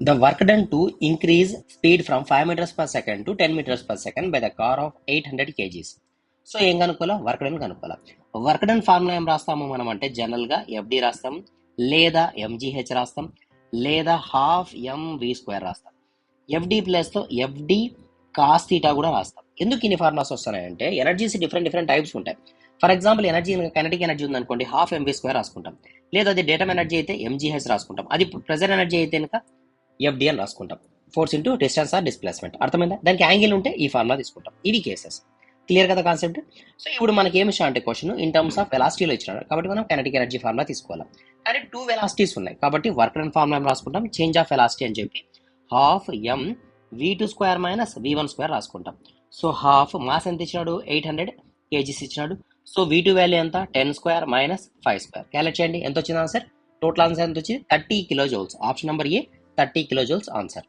The work done to increase speed from 5 meters per second to 10 meters per second by the car of 800 kgs. So ఏం కనుక్కోవాలా? Work done కనుక్కోవాలా. Work done formula ఏం రాస్తాము మనం అంటే జనరల్గా FD రాస్తాం, లేదా ఎంజీహెచ్ రాస్తాం, లేదా హాఫ్ ఎంవి స్క్వేర్ రాస్తాం. ఎఫ్డి ప్లస్తో ఎఫ్డి కాస్ థీటా కూడా రాస్తాం. ఎందుకు ఇన్ని ఫార్ములాస్ వస్తున్నాయంటే ఎనర్జీస్ డిఫరెంట్ టైప్స్ ఉంటాయి. For example energy kinetic energy ఉందనుకోండి, హాఫ్ ఎంవి స్క్వేర్ రాసుకుంటాం. లేదా అది డేటమ్ ఎనర్జీ అయితే ఎంజీహెచ్ రాసుకుంటాం. అది ప్రెజర్ ఎనర్జీ అయితే కనుక ఎఫ్డి అని రాసుకుంటాం. Force into distance or displacement. అర్థమైందా? దానికి యాంగిల్ ఉంటే ఈ ఫార్ములా తీసుకుంటాం. ఇవి కేసెస్. క్లియర్ కదా కాన్సెప్ట్? సో ఇప్పుడు మనకి ఏమి ఇష్టం అంటే క్వశ్చన్ ఇన్ టర్మ్స్ ఆఫ్ వెలాసిటీలో ఇచ్చినాడు కాబట్టి మనం కైనటిక్ ఎనర్జీ ఫార్ములా తీసుకోవాలి. కానీ 2 వెలాసిటీస్ ఉన్నాయి కాబట్టి వర్క్ డన్ ఫార్ములా రాసుకుంటాం. చేంజ్ ఆఫ్ వెలాసిటీ అని చెప్పి హాఫ్ ఎం v2 square minus v1 square రాసుకుంటాం. సో హాఫ్ మాస్ ఎంత ఇచ్చినాడు? 800 kgs ఇచ్చినాడు. సో v2 వాల్యూ ఎంత? 10 స్క్వేర్ మైనస్ 5 స్క్వేర్. క్యాలిక్యులేట్ చేయండి ఎంత వచ్చింది ఆన్సర్. టోటల్ ఆన్సర్ ఎంత వచ్చింది? 30 కిలో జౌల్స్. ఆప్షన్ నెంబర్ ఏ 30 కిలో జౌల్స్ ఆన్సర్.